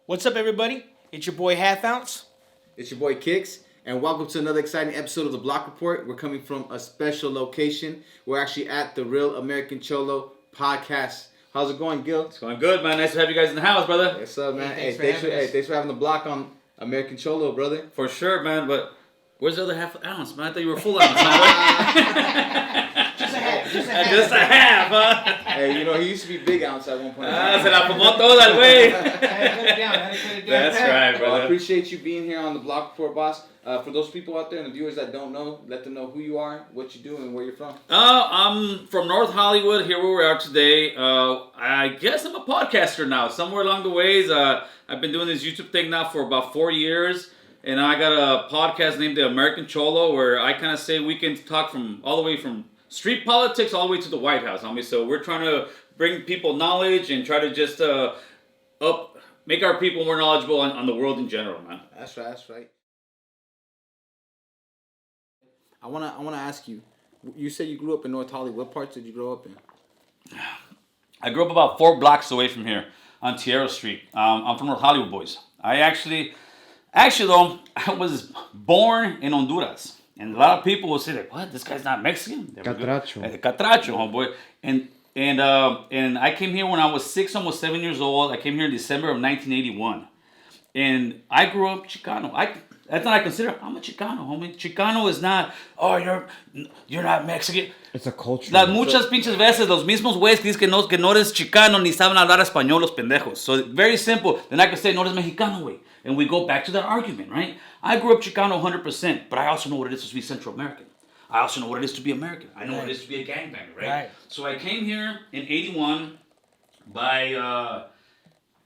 What's up, everybody? It's your boy Half Ounce. It's your boy Kicks, and welcome to another exciting episode of the Blocc Report. We're coming from a special location. We're actually at the Real American Cholo podcast. How's it going, Gil? It's going good, man. Nice to have you guys in the house, brother. What's up, man? Hey, thanks Thanks for having the block on American Cholo, brother. For sure, man. But where's the other half ounce, man? I thought you were full ounce, man. Just a half. Just a half, huh? Hey, you know, he used to be big ounce at one point. Se la fumó toda el güey. That's right, Well, brother. I appreciate you being here on the Blocc Report, boss. For those people out there and the viewers that don't know, let them know who you are, what you do, and where you're from. I'm from North Hollywood, here where we are today. I guess I'm a podcaster now. Somewhere along the ways, I've been doing this YouTube thing now for about 4 years. And I got a podcast named The American Cholo, where I kind of say we can talk from all the way from street politics all the way to the White House, homie. So we're trying to bring people knowledge and try to just make our people more knowledgeable on the world in general, man. That's right. I wanna ask you. You said you grew up in North Hollywood. What parts did you grow up in? I grew up about 4 blocks away from here on Tierra Street. I'm from North Hollywood, boys. Actually, though, I was born in Honduras. And a lot of people will say, like, what? This guy's not Mexican? Catracho. Catracho, homeboy. And I came here when I was 6, almost 7 years old. I came here in December of 1981. And I grew up Chicano. That's not I consider. I'm a Chicano, homie. Chicano is not, oh, you're not Mexican. It's a culture. Las muchas pinches veces, los mismos güeyes que dicen que no eres Chicano ni saben hablar español, los pendejos. So, very simple. Then I can say, no eres Mexicano, güey. And we go back to that argument, right? I grew up Chicano 100%, but I also know what it is to be Central American. I also know what it is to be American. I know what it is to be a gangbanger, right? So I came here in 81. By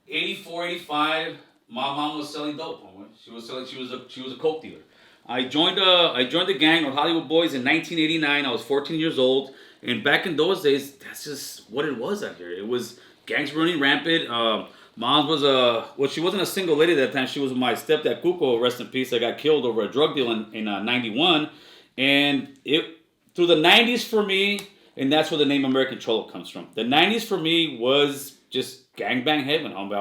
84, 85, my mom was selling dope, homie. She was a coke dealer. I joined the gang of Hollywood Boys in 1989. I was 14 years old, and back in those days, that's just what it was out here. It was gangs running rampant. Mom was she wasn't a single lady at that time. She was my stepdad Cuco, rest in peace. I got killed over a drug deal in 91, and it through the 90s for me, and that's where the name American Cholo comes from. The 90s for me was just gangbang heaven, homie.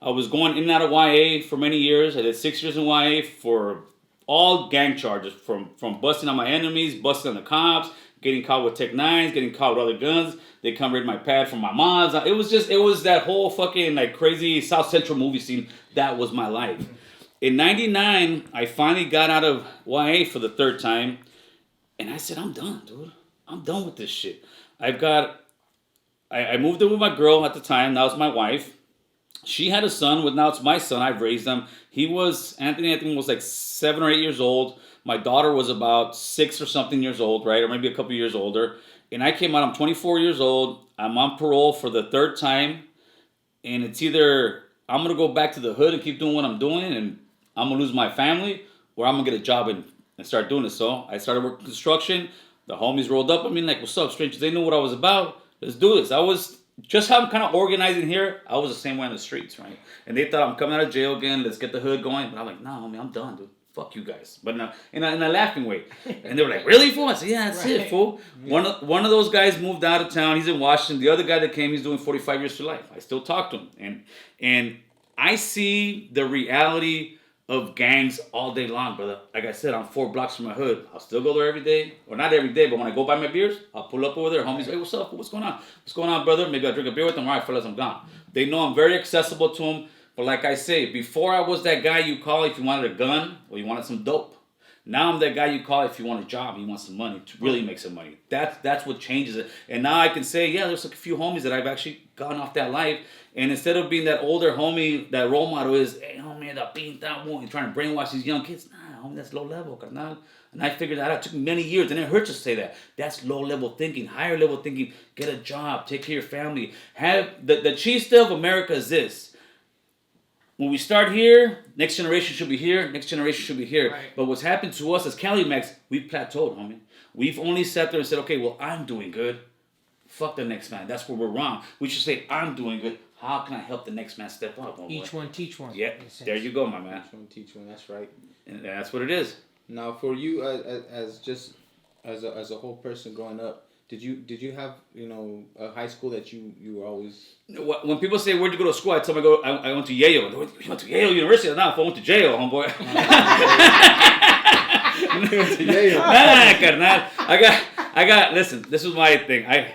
I was going in and out of YA for many years. I did 6 years in YA for all gang charges, from busting on my enemies, busting on the cops, getting caught with Tech 9s, getting caught with other guns. They come raid my pad from my mom's. It was that whole fucking like crazy South Central movie scene. That was my life. In 99, I finally got out of YA for the 3rd time. And I said, I'm done, dude. I'm done with this shit. I moved in with my girl at the time. That was my wife. She had a son. Now it's my son. I've raised him. Anthony, I think, was like 7 or 8 years old. My daughter was about 6 or something years old, right? Or maybe a couple years older. And I came out, I'm 24 years old. I'm on parole for the 3rd time. And it's either I'm going to go back to the hood and keep doing what I'm doing and I'm going to lose my family, or I'm going to get a job and start doing it. So I started working construction. The homies rolled up. I mean, like, what's up, strangers? They knew what I was about. Let's do this. I was just how I'm kind of organizing here. I was the same way on the streets, right? And they thought I'm coming out of jail again. Let's get the hood going. But I'm like, nah, homie, I'm done, dude. Fuck you guys. But in a laughing way. And they were like, really, fool? I said, yeah, that's it, fool. Yeah. One of those guys moved out of town. He's in Washington. The other guy that came, he's doing 45 years to life. I still talk to him. And I see the reality of gangs all day long, brother. Like I said, I'm 4 blocks from my hood. I'll still go there every day. Or not every day, but when I go buy my beers, I'll pull up over there. Homies, hey, what's up? What's going on? What's going on, brother? Maybe I'll drink a beer with them. All right, fellas, I'm gone. They know I'm very accessible to them. But like I say, before I was that guy you call if you wanted a gun or you wanted some dope. Now I'm that guy you call if you want a job and you want some money to really make some money. That's what changes it. And now I can say, yeah, there's a few homies that I've actually gone off that life. And instead of being that older homie, that role model is, hey, homie, that pinta, and trying to brainwash these young kids. Nah, homie, that's low level, carnal. And I figured that out. It took me many years, and it hurts to say that. That's low level thinking, higher level thinking. Get a job, take care of your family. Have the chiste of America is this. When we start here, next generation should be here, next generation should be here. Right. But what's happened to us as Cali Max, we've plateaued, homie. We've only sat there and said, okay, well, I'm doing good. Fuck the next man. That's where we're wrong. We should say, I'm doing good. How can I help the next man step up? Each one teach one. Yeah, there you go, my man. Each one teach one. That's right. And that's what it is. Now, for you, as a whole person growing up, Did you have a high school that you were always? When people say where'd you go to school, I tell them I went to Yale. You went to Yale University? No, I went to jail, homeboy. Nah, carnal. I got. Listen, this was my thing. I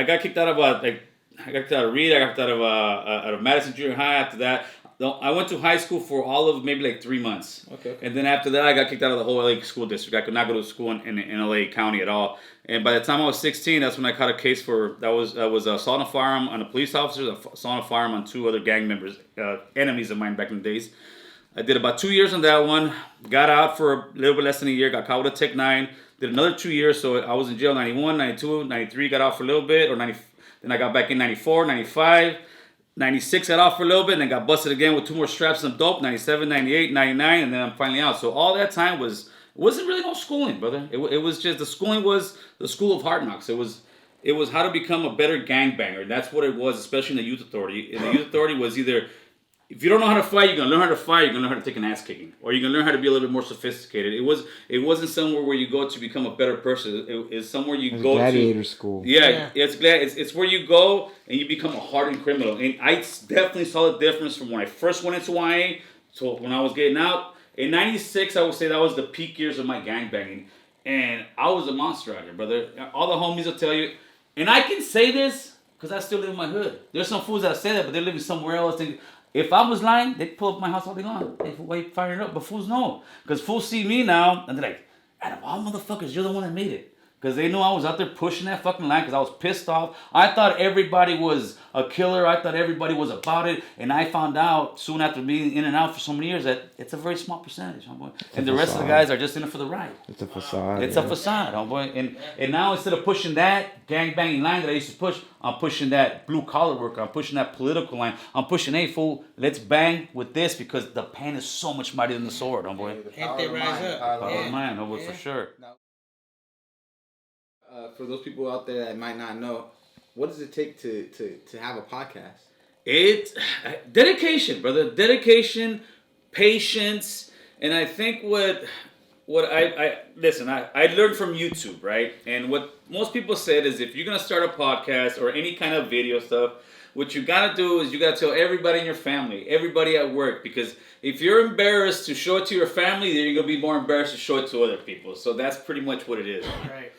got kicked out of I got kicked out of Reed. I got kicked out of Madison Junior High. After that, I went to high school for all of maybe like 3 months. Okay. And then after that, I got kicked out of the whole LA school district. I could not go to school in LA County at all. And by the time I was 16, that's when I caught a case for that was assault on a firearm on a police officer, assault on a firearm on 2 other gang members, enemies of mine back in the days. I did about 2 years on that one. Got out for a little bit less than a year. Got caught with a Tech 9. Did another 2 years. So I was in jail 91, 92, 93. Got out for a little bit. Then I got back in 94, 95. 96 got off for a little bit. And then got busted again with 2 more straps and dope. 97, 98, 99. And then I'm finally out. So all that time wasn't really no schooling, brother. It was just, the schooling was the school of hard knocks. It was how to become a better gangbanger. That's what it was, especially in the youth authority. And the youth authority was either, if you don't know how to fight, you're gonna learn how to fight. You're gonna learn how to take an ass kicking, or you're gonna learn how to be a little bit more sophisticated. It wasn't somewhere where you go to become a better person. It's somewhere you go gladiator to. school. Yeah. It's where you go and you become a hardened criminal. And I definitely saw the difference from when I first went into YA to when I was getting out. In 96, I would say that was the peak years of my gangbanging. And I was a monster out here, brother. All the homies will tell you. And I can say this because I still live in my hood. There's some fools that say that, but they're living somewhere else. And if I was lying, they'd pull up my house all day long. Hey, why you firing up? But fools know. Because fools see me now, and they're like, out of all motherfuckers, you're the one that made it. Because they knew I was out there pushing that fucking line because I was pissed off. I thought everybody was a killer. I thought everybody was about it. And I found out soon after being in and out for so many years that it's a very small percentage, homeboy. And the rest of the guys are just in it for the ride. It's a facade. It's a facade, homeboy. And now instead of pushing that gangbanging line that I used to push, I'm pushing that blue collar work. I'm pushing that political line. I'm pushing, hey, fool, let's bang with this because the pen is so much mightier than the sword, homboy. Can't they rise up? Power of mind, homeboy, for sure. For those people out there that might not know, what does it take to have a podcast? It's dedication, brother. Dedication, patience, and I think what I listen. I learned from YouTube, right? And what most people said is if you're gonna start a podcast or any kind of video stuff, what you gotta do is you gotta tell everybody in your family, everybody at work, because if you're embarrassed to show it to your family, then you're gonna be more embarrassed to show it to other people. So that's pretty much what it is. Right.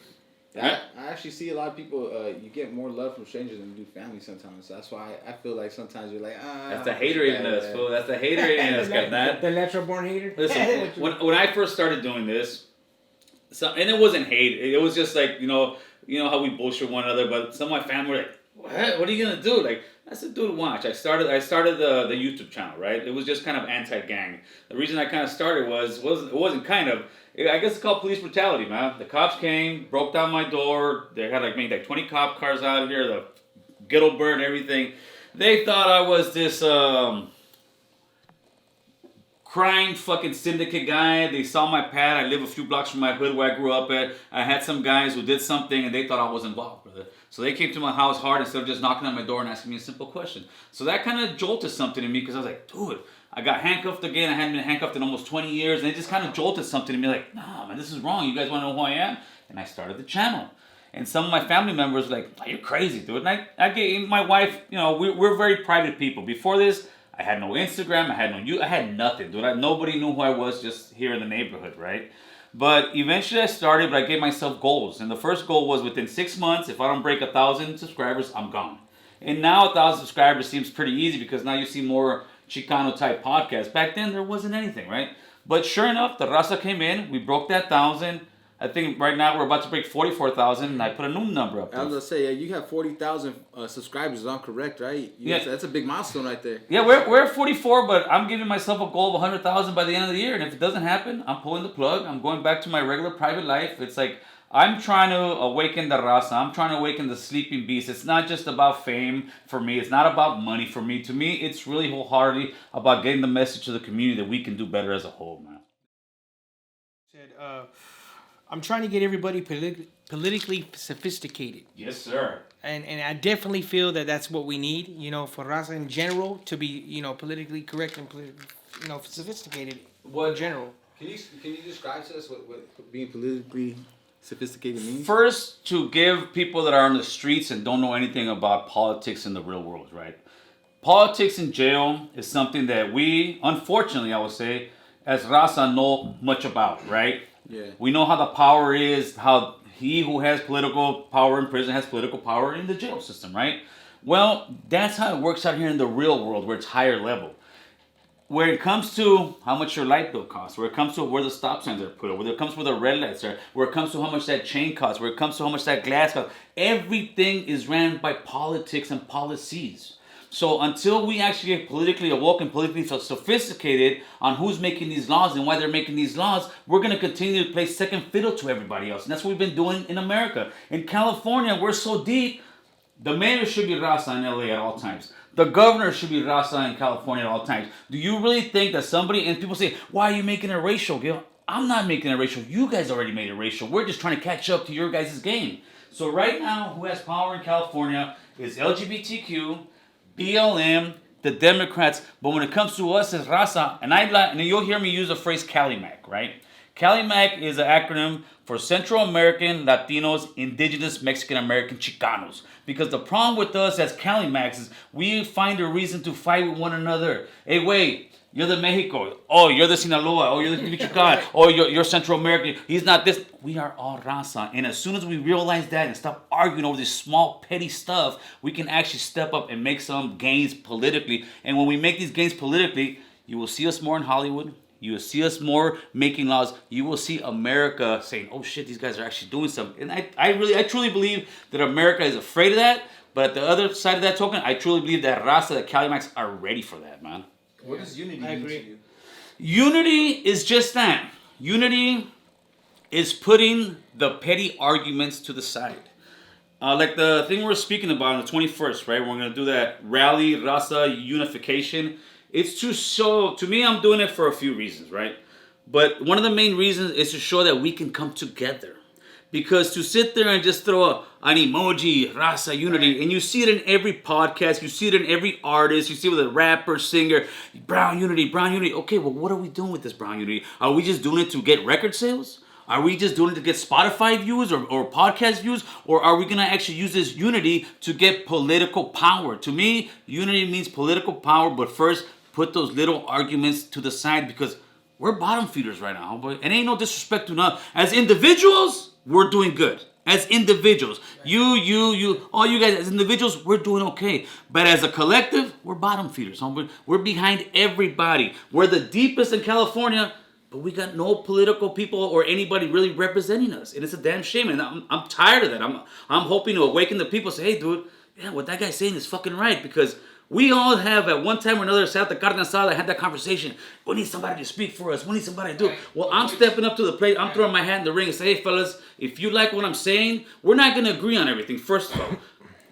I actually see a lot of people. You get more love from strangers than you do family sometimes. So that's why I feel like sometimes you're like, That's the hater in us, fool. That's the hater in us, got The natural born hater. Listen, when I first started doing this, and it wasn't hate. It was just like you know how we bullshit one another. But some of my family were like, "What are you gonna do?" Like I said, "Dude, watch." I started the YouTube channel, right? It was just kind of anti-gang. The reason I kind of started it wasn't kind of. I guess it's called police brutality, man. The cops came, broke down my door. They had maybe 20 cop cars out here, the ghetto bird and everything. They thought I was this crime fucking syndicate guy. They saw my pad. I live a few blocks from my hood where I grew up at. I had some guys who did something and they thought I was involved, brother. So they came to my house hard instead of just knocking on my door and asking me a simple question. So that kind of jolted something in me because I was like, dude, I got handcuffed again. I hadn't been handcuffed in almost 20 years. And it just kind of jolted something in me like, nah, man, this is wrong. You guys want to know who I am? And I started the channel. And some of my family members were like, oh, you're crazy, dude. And I gave my wife, we're very private people. Before this, I had no Instagram. I had nothing, dude. Nobody knew who I was just here in the neighborhood, right? But eventually I started, but I gave myself goals. And the first goal was within 6 months, if I don't break 1,000 subscribers, I'm gone. And now 1,000 subscribers seems pretty easy because now you see more Chicano type podcasts. Back then there wasn't anything, right? But sure enough, the raza came in. We broke that 1,000. I think right now we're about to break 44,000, and I put a new number up there. I was gonna say, you have 40,000 subscribers. Is I'm correct, right? Yeah, that's a big milestone right there. Yeah, we're at 44, but I'm giving myself a goal of 100,000 by the end of the year. And if it doesn't happen, I'm pulling the plug. I'm going back to my regular private life. It's like I'm trying to awaken the raza. I'm trying to awaken the sleeping beast. It's not just about fame for me. It's not about money for me. To me, it's really wholeheartedly about getting the message to the community that we can do better as a whole, man. I'm trying to get everybody politically sophisticated. Yes, sir. And I definitely feel that that's what we need, for raza in general to be, politically correct and, sophisticated in general. Can you describe to us what being politically sophisticated means? First, to give people that are on the streets and don't know anything about politics in the real world, right? Politics in jail is something that we, unfortunately, I would say, as Raza know much about, right? Yeah. We know how the power is, how he who has political power in prison has political power in the jail system, right? Well, that's how it works out here in the real world where it's higher level. Where it comes to how much your light bill costs, where it comes to where the stop signs are put, where it comes to where the red lights are, where it comes to how much that chain costs, where it comes to how much that glass costs, everything is ran by politics and policies. So until we actually get politically awoke and politically sophisticated on who's making these laws and why they're making these laws, we're going to continue to play second fiddle to everybody else. And that's what we've been doing in America. In California, we're so deep, the mayor should be Raza in LA at all times. The governor should be Raza in California at all times. Do you really think that somebody, and people say, why are you making it racial, Gil? I'm not making it racial. You guys already made it racial. We're just trying to catch up to your guys' game. So right now, who has power in California is LGBTQ, BLM, the Democrats. But when it comes to us as Raza, and you'll hear me use the phrase CaliMac, right? CaliMac is an acronym for Central American, Latinos, Indigenous, Mexican American, Chicanos. Because the problem with us as CaliMacs is we find a reason to fight with one another. Hey, wait, you're the Mexico. Oh, you're the Sinaloa. Oh, you're the Michoacan. Oh, you're Central American. He's not this. We are all Raza. And as soon as we realize that and stop arguing over this small, petty stuff, we can actually step up and make some gains politically. And when we make these gains politically, you will see us more in Hollywood. You will see us more making laws. You will see America saying, oh shit, these guys are actually doing something. And I truly believe that America is afraid of that. But at the other side of that token, I truly believe that Raza, the CaliMacs are ready for that, man. What does unity mean to you? Unity is just that. Unity is putting the petty arguments to the side. Like the thing we're speaking about on the 21st, right? We're going to do that rally, Raza, unification. It's to show, to me, I'm doing it for a few reasons, right? But one of the main reasons is to show that we can come together. Because to sit there and just throw an emoji, Raza, unity, and you see it in every podcast, you see it in every artist, you see it with a rapper, singer, brown unity. Okay, well, what are we doing with this brown unity? Are we just doing it to get record sales? Are we just doing it to get Spotify views or podcast views? Or are we going to actually use this unity to get political power? To me, unity means political power, but first, put those little arguments to the side because we're bottom feeders right now. But it ain't no disrespect to none. As individuals, we're doing good. As individuals, you, all you guys as individuals, we're doing okay. But as a collective, we're bottom feeders. We're behind everybody. We're the deepest in California, but we got no political people or anybody really representing us. And it's a damn shame. And I'm tired of that. I'm hoping to awaken the people and say, hey, dude, yeah, what that guy's saying is fucking right. Because we all have at one time or another sat at the carne asada, had that conversation. We need somebody to speak for us. We need somebody to do it. Well, I'm stepping up to the plate. I'm throwing my hat in the ring and say, hey, fellas, if you like what I'm saying, we're not going to agree on everything. First of all,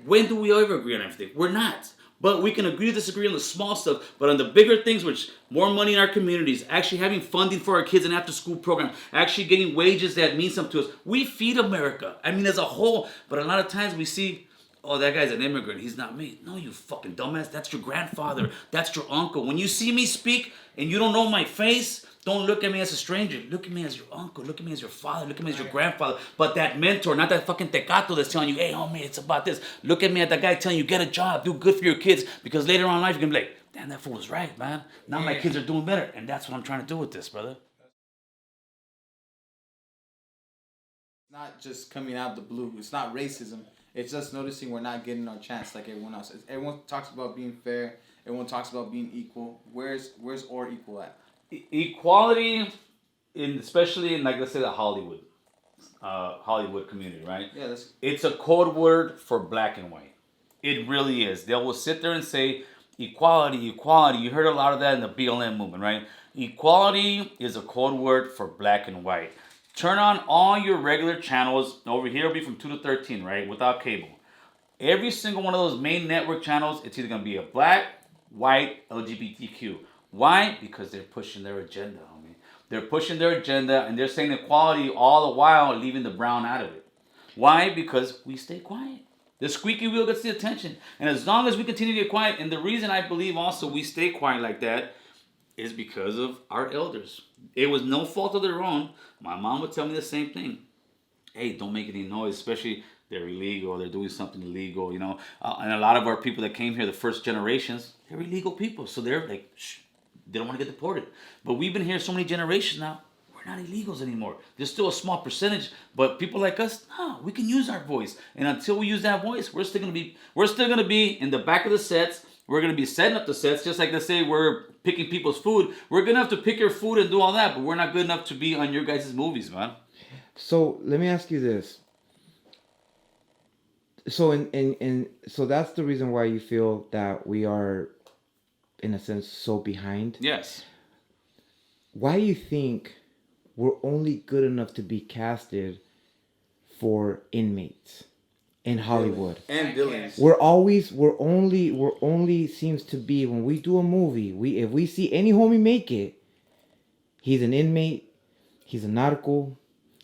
when do we ever agree on everything? We're not. But we can agree to disagree on the small stuff. But on the bigger things, which more money in our communities, actually having funding for our kids and after school program, actually getting wages that mean something to us. We feed America. I mean, as a whole. But a lot of times we see, oh, that guy's an immigrant. He's not me. No, you fucking dumbass. That's your grandfather. That's your uncle. When you see me speak and you don't know my face, don't look at me as a stranger. Look at me as your uncle. Look at me as your father. Look at me as your grandfather. But that mentor, not that fucking tecato that's telling you, hey, homie, it's about this. Look at me at that guy telling you, get a job, do good for your kids. Because later on in life, you're going to be like, damn, that fool was right, man. Now my kids are doing better. And that's what I'm trying to do with this, brother. Not just coming out of the blue. It's not racism. It's just noticing we're not getting our chance like everyone else. Everyone talks about being fair. Everyone talks about being equal. Where's or equal at? Equality, especially in, like, let's say, the Hollywood community, right? Yeah, it's a code word for black and white. It really is. They will sit there and say, equality, equality. You heard a lot of that in the BLM movement, right? Equality is a code word for black and white. Turn on all your regular channels. Over here will be from 2 to 13, right? Without cable. Every single one of those main network channels, it's either going to be a black, white, LGBTQ. Why? Because they're pushing their agenda, homie. They're pushing their agenda and they're saying equality all the while leaving the brown out of it. Why? Because we stay quiet. The squeaky wheel gets the attention. And as long as we continue to get quiet, and the reason I believe also we stay quiet like that is because of our elders. It was no fault of their own. My mom would tell me the same thing. hey, don't make any noise, especially they're illegal, they're doing something illegal, you know. And a lot of our people that came here, the first generations, they're illegal people, so they're like, shh, they don't want to get deported. But we've been here so many generations now. We're not illegals anymore. There's still a small percentage, but people like us, no, we can use our voice. And until we use that voice, we're still gonna be in the back of the sets. We're gonna be setting up the sets, just like let's say we're picking people's food. We're gonna have to pick your food and do all that, but we're not good enough to be on your guys' movies, man. So let me ask you this. So so that's the reason why you feel that we are, in a sense, so behind. Yes. Why do you think we're only good enough to be casted for inmates in Hollywood? And villains. We're only seems to be, when we do a movie, if we see any homie make it, he's an inmate, he's a narco,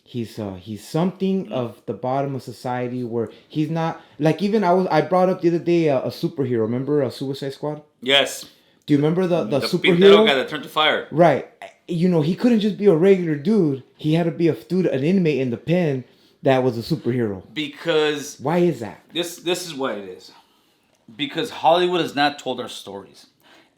he's something of the bottom of society, where he's not, like, even I brought up the other day a superhero. Remember Suicide Squad? Yes. Do you remember the Pintero superhero guy that turned to fire? Right. You know, he couldn't just be a regular dude. He had to be an inmate in the pen that was a superhero. Because Why is that? this is what it is. Because Hollywood has not told our stories.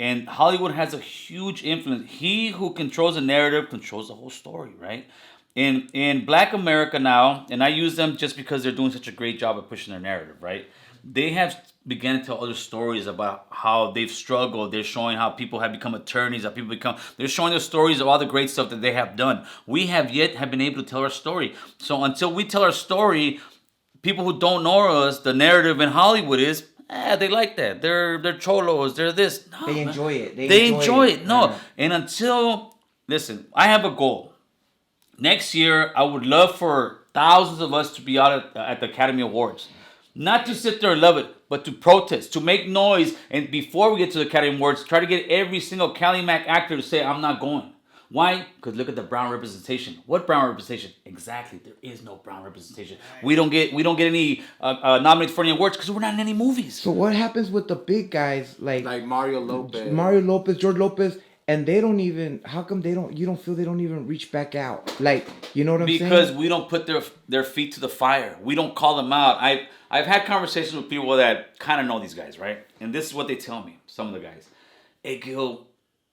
And Hollywood has a huge influence. He who controls the narrative controls the whole story, right? In Black America now, and I use them just because they're doing such a great job of pushing their narrative, right? They have began to tell other stories about how they've struggled. They're showing how people have become attorneys, they're showing the stories of all the great stuff that they have done. We have been able to tell our story. So until we tell our story, people who don't know us, the narrative in Hollywood is, they like that. They're cholos, they're this. No, They man. enjoy it. They enjoy it. No. Yeah. And until, listen, I have a goal. Next year, I would love for thousands of us to be out at the Academy Awards. Not to sit there and love it, but to protest, to make noise. And before we get to the Academy Awards, try to get every single Cali Mac actor to say, I'm not going. Why? Because look at the brown representation. What brown representation? Exactly. There is no brown representation. We don't get any nominated for any awards because we're not in any movies. So what happens with the big guys like Mario Lopez, George Lopez, and they don't even, how come you don't feel they don't even reach back out? Like, you know what I'm saying? Because we don't put their feet to the fire. We don't call them out. I've had conversations with people that kind of know these guys, right? And this is what they tell me, some of the guys. Hey, Gil,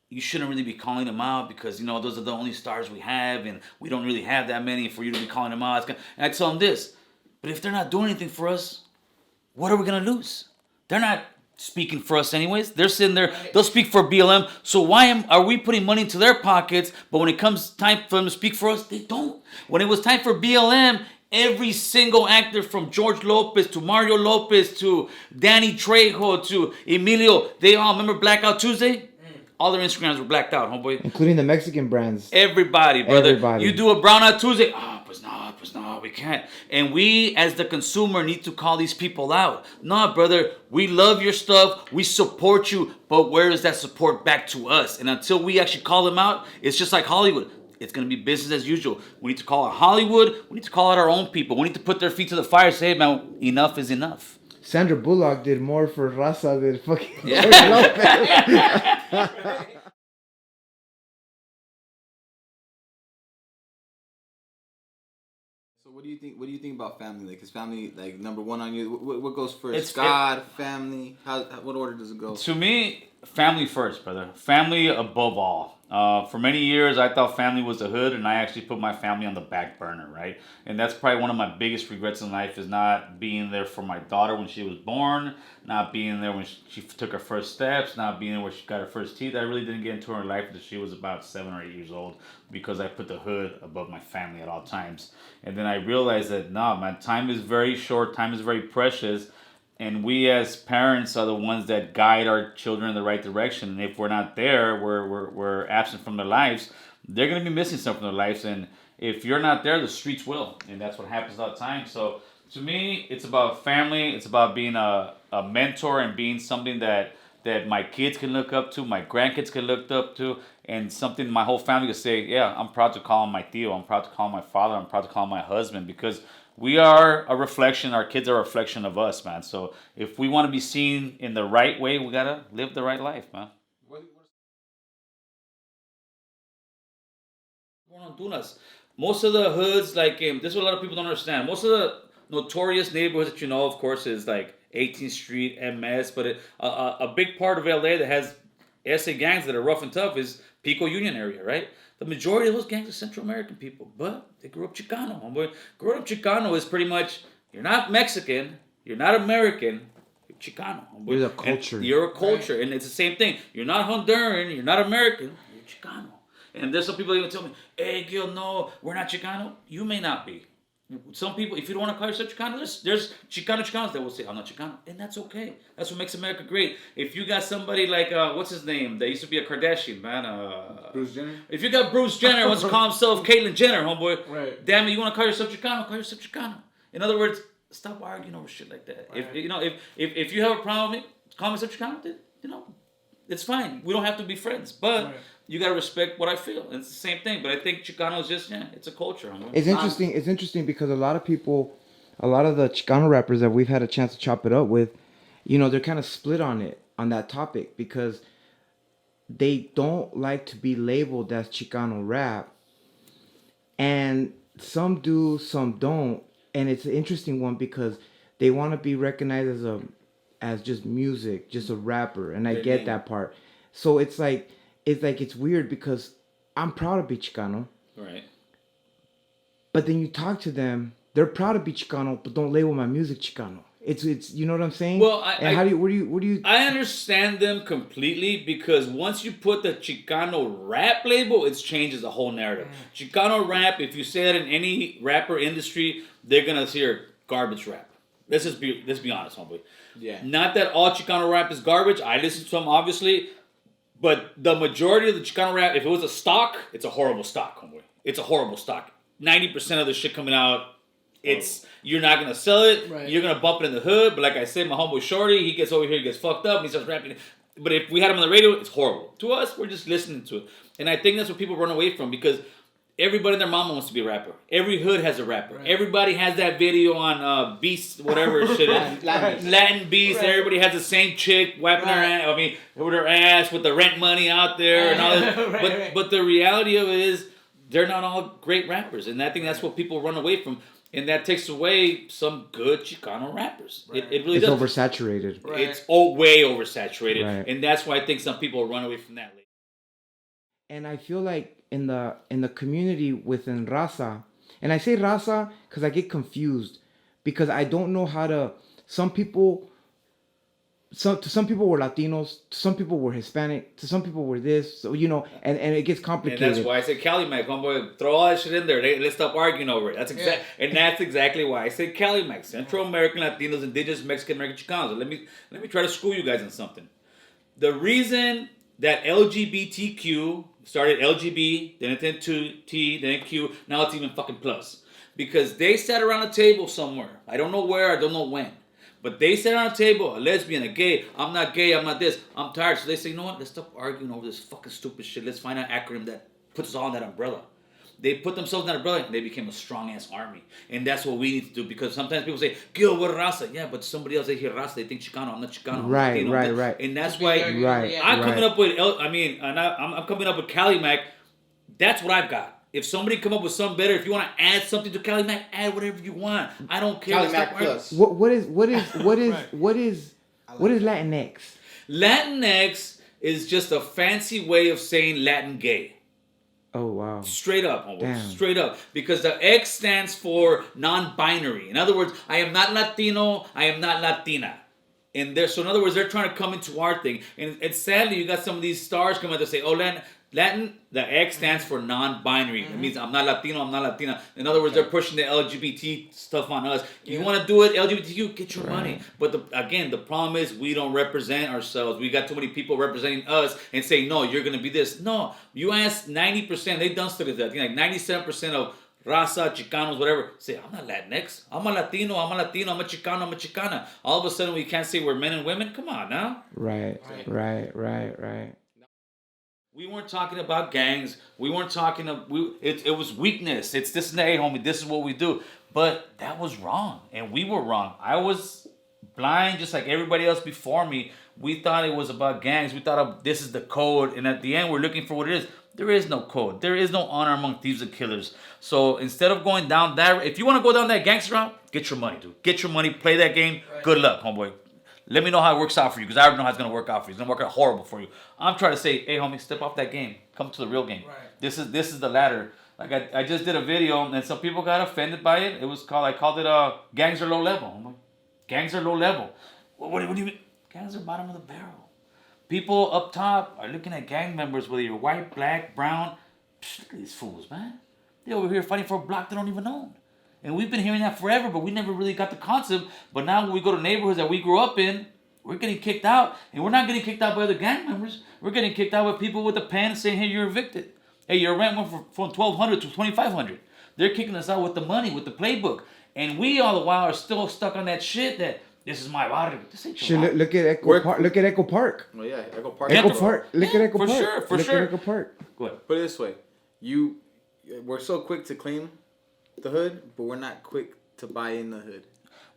you shouldn't really be calling them out because, you know, those are the only stars we have and we don't really have that many for you to be calling them out. And I tell them this, but if they're not doing anything for us, what are we going to lose? They're not speaking for us anyways. They're sitting there, they'll speak for BLM. So why are we putting money into their pockets, but when it comes time for them to speak for us, they don't? When it was time for BLM, every single actor from George Lopez to Mario Lopez to Danny Trejo to Emilio, they all remember Blackout Tuesday? All their Instagrams were blacked out, homeboy. Including the Mexican brands. Everybody, brother. Everybody. You do a Brown Out Tuesday. Pues no, we can't. And we, as the consumer, need to call these people out. No, brother, we love your stuff. We support you. But where is that support back to us? And until we actually call them out, it's just like Hollywood. It's going to be business as usual. We need to call out Hollywood. We need to call out our own people. We need to put their feet to the fire and say, hey, man, enough is enough. Sandra Bullock did more for Raza than fucking Yeah. George Lopez. So what do you think? What do you think about family? Like, is family like number one on you? What goes first? It's God, family. What order does it go? To me, family first, brother. Family above all. For many years, I thought family was the hood, and I actually put my family on the back burner, right? And that's probably one of my biggest regrets in life is not being there for my daughter when she was born, not being there when she took her first steps, not being there when she got her first teeth. I really didn't get into her life until she was about 7 or 8 years old because I put the hood above my family at all times. And then I realized that, no, man, time is very short, time is very precious. And we as parents are the ones that guide our children in the right direction. And if we're not there, we're absent from their lives, they're going to be missing something from their lives. And if you're not there, the streets will. And that's what happens all the time. So to me, it's about family. It's about being a mentor and being something that my kids can look up to, my grandkids can look up to, and something my whole family can say, yeah, I'm proud to call him my tío. I'm proud to call him my father. I'm proud to call him my husband because we are a reflection. Our kids are a reflection of us, man. So if we want to be seen in the right way, we got to live the right life, man. Honduras. most of the hoods, like, this is what a lot of people don't understand. Most of the notorious neighborhoods that you know, of course, is like 18th Street, MS, but a big part of LA that has SA gangs that are rough and tough is Pico Union area, right? The majority of those gangs are Central American people, but they grew up Chicano. Homeboy. Growing up Chicano is pretty much, you're not Mexican, you're not American, you're Chicano. Homeboy. You're the culture. And you're a culture, right. And it's the same thing. You're not Honduran, you're not American, you're Chicano. And there's some people even tell me, hey, Gil, no, we're not Chicano. You may not be. Some people, if you don't want to call yourself Chicano, there's Chicanos that will say, I'm not Chicano. And that's okay. That's what makes America great. If you got somebody like, what's his name? That used to be a Kardashian, man. Bruce Jenner? If you got Bruce Jenner, wants to call himself Caitlyn Jenner, homeboy. Right. Damn it, you want to call yourself Chicano? Call yourself Chicano. In other words, stop arguing over shit like that. Right. If you have a problem with me, call myself Chicano, then, it's fine. We don't have to be friends. But right. You got to respect what I feel. It's the same thing. But I think Chicano is just, it's a culture. It's interesting. It's interesting because a lot of people, a lot of the Chicano rappers that we've had a chance to chop it up with, they're kind of split on that topic, because they don't like to be labeled as Chicano rap. And some do, some don't. And it's an interesting one because they want to be recognized as just music, just a rapper. And I get that part. So it's weird because I'm proud to be Chicano. Right. But then you talk to them, they're proud to be Chicano, but don't label my music Chicano. It's you know what I'm saying? Well, what do you? I understand them completely, because once you put the Chicano rap label, it changes the whole narrative. Chicano rap, if you say that in any rapper industry, they're gonna hear garbage rap. Let's be honest, homeboy. Yeah. Not that all Chicano rap is garbage. I listen to them, obviously. But the majority of the Chicano rap, if it was a stock, it's a horrible stock, homeboy. It's a horrible stock. 90% of the shit coming out, you're not gonna sell it. Right. You're gonna bump it in the hood. But like I said, my homeboy Shorty, he gets over here, he gets fucked up, and he starts rapping. But if we had him on the radio, it's horrible. To us, we're just listening to it. And I think that's what people run away from, because everybody and their mama wants to be a rapper. Every hood has a rapper. Right. Everybody has that video on Beast, whatever shit is. Latin Beast. Right. Everybody has the same chick wiping her ass. With her ass, with the rent money out there and all that. But the reality of it is, they're not all great rappers, and I think that's what people run away from, and that takes away some good Chicano rappers. Right. It really does. It's oversaturated. Right. It's way oversaturated, right. And that's why I think some people run away from that. And I feel like in the community within Raza, and I say Raza because I get confused, because I don't know how to. Some people were Latinos, to some people were Hispanic, to some people were this, so and it gets complicated. And that's why I said Cali Mac, homeboy, throw all that shit in there. Let's stop arguing over it. That's exactly why I said Cali Mac, Central American Latinos, Indigenous Mexican American Chicanos. Let me try to school you guys on something. The reason that LGBTQ started LGB, then it went to T, then Q, now it's even fucking plus, because they sat around a table somewhere. I don't know where, I don't know when. But they sat around a table, a lesbian, a gay, I'm not gay, I'm not this, I'm tired. So they say, you know what, let's stop arguing over this fucking stupid shit. Let's find an acronym that puts us all in that umbrella. They put themselves in that umbrella and they became a strong-ass army. And that's what we need to do, because sometimes people say, Gil, what raza? Yeah, but somebody else, they hear raza, they think Chicano, I'm not Chicano. Right, right. And that's why I'm coming up with, I'm coming up with Cali Mac. That's what I've got. If somebody come up with something better, if you want to add something to Cali Mac, add whatever you want. I don't care. Cali Mac Plus. What is Latinx? Latinx is just a fancy way of saying Latin gay. Oh wow! Straight up, almost. Straight up, because the X stands for non-binary. In other words, I am not Latino, I am not Latina. So in other words, they're trying to come into our thing, and sadly, you got some of these stars come out to say, "Oh, Latin, the X stands for non-binary. It means I'm not Latino, I'm not Latina." In other words, they're pushing the LGBT stuff on us. You want to do it, LGBTQ, get your money. But the problem is we don't represent ourselves. We got too many people representing us and saying, no, you're going to be this. No, you ask 90%, they've done studies that, I think like 97% of Raza, Chicanos, whatever, say, I'm not Latinx. I'm a Latino, I'm a Chicano, I'm a Chicana. All of a sudden we can't say we're men and women? Come on now. Right. We weren't talking about gangs. We weren't talking it was weakness. It's this and that, hey, homie, this is what we do. But that was wrong, and we were wrong. I was blind just like everybody else before me We thought it was about gangs. We thought this is the code, and at the end, we're looking for what it is. There is no code. There is no honor among thieves and killers. So instead of going down that, if you want to go down that gangster route, get your money, dude. Get your money. Play that game. Right. Good luck, homeboy. Let me know how it works out for you, because I already know how it's gonna work out for you. It's gonna work out horrible for you. I'm trying to say, hey, homie, step off that game. Come to the real game. Right. This is the ladder. Like I just did a video, and some people got offended by it. It was called, I called it gangs are low level. I'm like, gangs are low level. What do you mean? Gangs are bottom of the barrel. People up top are looking at gang members, whether you're white, black, brown. Psh, look at these fools, man. They over here fighting for a block they don't even own. And we've been hearing that forever, but we never really got the concept. But now when we go to neighborhoods that we grew up in, we're getting kicked out. And we're not getting kicked out by other gang members. We're getting kicked out by people with a pen saying, hey, you're evicted. Hey, your rent went from $1,200 to $2,500. They're kicking us out with the money, with the playbook. And we all the while are still stuck on that shit that this is my barrio. This ain't your barrio. Look at Echo Park. Look at Echo Park. Well, yeah, Echo Park. Echo Park. Look at Echo for Park. Sure, for look sure. At Echo Park. Go ahead. Put it this way. We're so quick to claim the hood, but we're not quick to buy in the hood.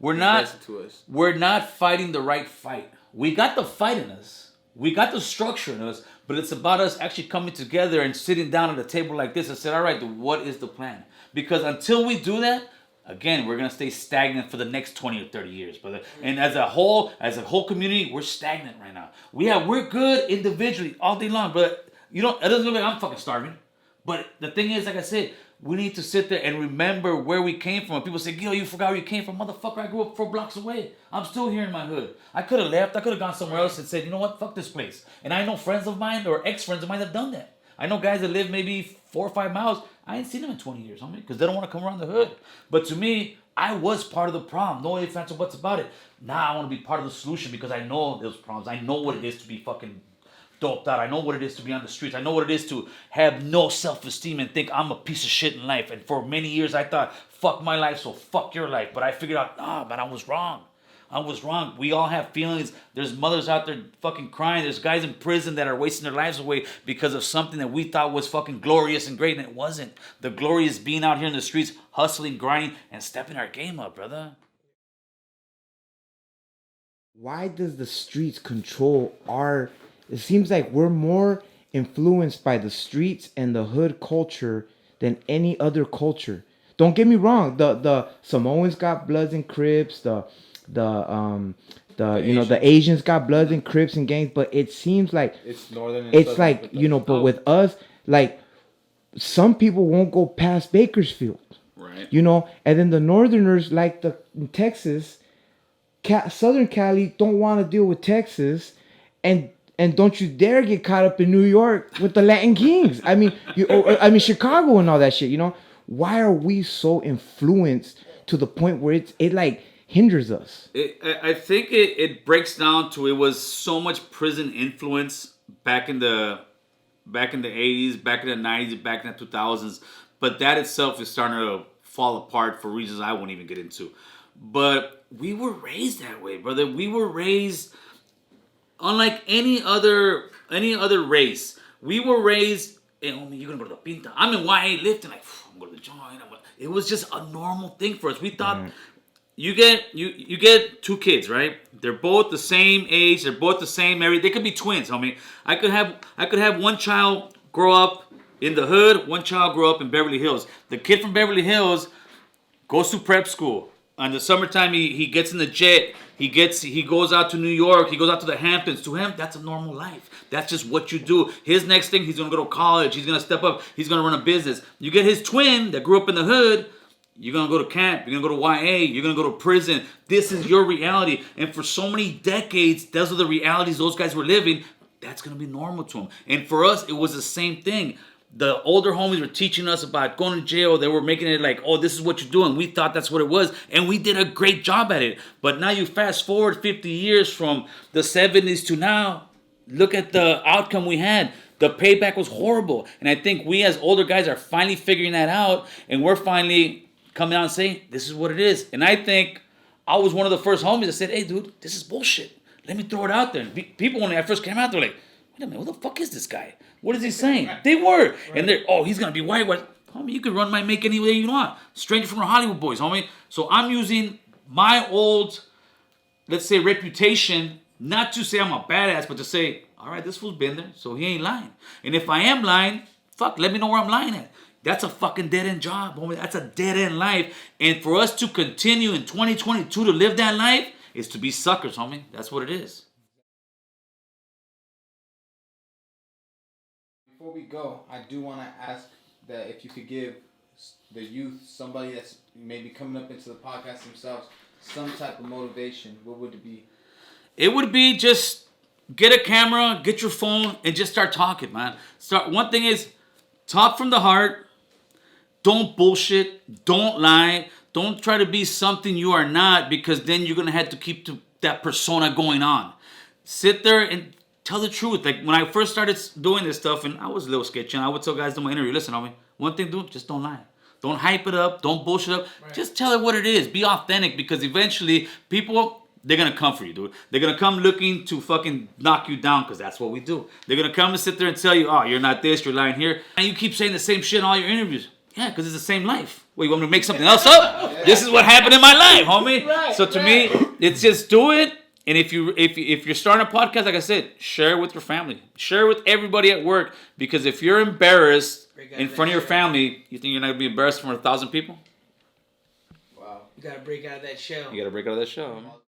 We're not fighting the right fight. We got the fight in us. We got the structure in us, but it's about us actually coming together and sitting down at a table like this and saying, all right, what is the plan? Because until we do that, again, we're going to stay stagnant for the next 20 or 30 years, brother. And as a whole community, we're stagnant right now. We're good individually all day long, but it doesn't look like I'm fucking starving. But the thing is, like I said, we need to sit there and remember where we came from. People say, yo, you forgot where you came from. Motherfucker, I grew up 4 blocks away. I'm still here in my hood. I could have left. I could have gone somewhere else and said, you know what? Fuck this place. And I know friends of mine or ex-friends of mine have done that. I know guys that live maybe 4 or 5 miles. I ain't seen them in 20 years, homie, because they don't want to come around the hood. But to me, I was part of the problem. No ifs, ands, or buts about it. Now I want to be part of the solution because I know those problems. I know what it is to be fucking doped out. I know what it is to be on the streets. I know what it is to have no self-esteem and think I'm a piece of shit in life. And for many years I thought, fuck my life, so fuck your life. But I figured out, man, I was wrong. We all have feelings. There's mothers out there fucking crying. There's guys in prison that are wasting their lives away because of something that we thought was fucking glorious and great, and it wasn't. The glory is being out here in the streets, hustling, grinding, and stepping our game up, brother. Why does the streets control our... It seems like we're more influenced by the streets and the hood culture than any other culture. Don't get me wrong. The Samoans got Bloods and Crips. The Asians got Bloods and Crips and gangs. But it seems like it's northern. It's like but with us, like some people won't go past Bakersfield. Right. And then the Northerners, like in Texas, Southern Cali don't want to deal with Texas, and don't you dare get caught up in New York with the Latin Kings. I mean, Chicago and all that shit. Why are we so influenced to the point where it like hinders us? I think it breaks down to it was so much prison influence back in the 80s, back in the 90s, back in the 2000s. But that itself is starting to fall apart for reasons I won't even get into. But we were raised that way, brother. We were raised unlike any other race. We were raised, hey, homie, you're gonna go to the Pinta. I'm in YA lifting, like, I'm going to the joint. It was just a normal thing for us. We thought you get 2 kids, right? They're both the same age. They're both the same area. They could be twins, homie. I could have one child grow up in the hood, one child grow up in Beverly Hills. The kid from Beverly Hills goes to prep school. In the summertime, he gets in the jet. He goes out to New York. He goes out to the Hamptons. To him, that's a normal life. That's just what you do. His next thing, he's going to go to college. He's going to step up. He's going to run a business. You get his twin that grew up in the hood. You're going to go to camp. You're going to go to YA. You're going to go to prison. This is your reality. And for so many decades, those are the realities those guys were living. That's going to be normal to them. And for us, it was the same thing. The older homies were teaching us about going to jail. They were making it like, oh, this is what you're doing. We thought that's what it was. And we did a great job at it. But now you fast forward 50 years from the 70s to now. Look at the outcome we had. The payback was horrible. And I think we as older guys are finally figuring that out. And we're finally coming out and saying, this is what it is. And I think I was one of the first homies that said, hey, dude, this is bullshit. Let me throw it out there. And people, when I first came out, they were like, wait a minute, who the fuck is this guy? What is he saying? They were. Right. And they're, he's going to be white. Homie, you can run my make any way you want. Stranger from the Hollywood boys, homie. So I'm using my old, let's say, reputation Not to say I'm a badass, but to say, all right, this fool's been there, so he ain't lying. And if I am lying, fuck, let me know where I'm lying at. That's a fucking dead-end job, homie. That's a dead-end life. And for us to continue in 2022 to live that life is to be suckers, homie. That's what it is. Before we go, I do want to ask that if you could give the youth, somebody that's maybe coming up into the podcast themselves, some type of motivation, what would it be? It would be just get a camera, get your phone, and just start talking, man. One thing is, talk from the heart. Don't bullshit. Don't lie. Don't try to be something you are not, because then you're going to have to keep that persona going on. Sit there and tell the truth. Like when I first started doing this stuff, and I was a little sketchy, and I would tell guys in my interview, listen, homie, one thing, dude, just don't lie. Don't hype it up. Don't bullshit up. Right. Just tell it what it is. Be authentic, because eventually people, they're going to come for you, dude. They're going to come looking to fucking knock you down, because that's what we do. They're going to come and sit there and tell you, oh, you're not this, you're lying here. And you keep saying the same shit in all your interviews. Yeah, because it's the same life. Wait, you want me to make something else up? Yeah. This is what happened in my life, homie. Right, so to me, it's just do it. And if you're starting a podcast, like I said, share it with your family. Share it with everybody at work. Because if you're embarrassed in front of your family, you think you're not going to be embarrassed in front of 1,000 people? Wow. You got to break out of that shell. You got to break out of that shell.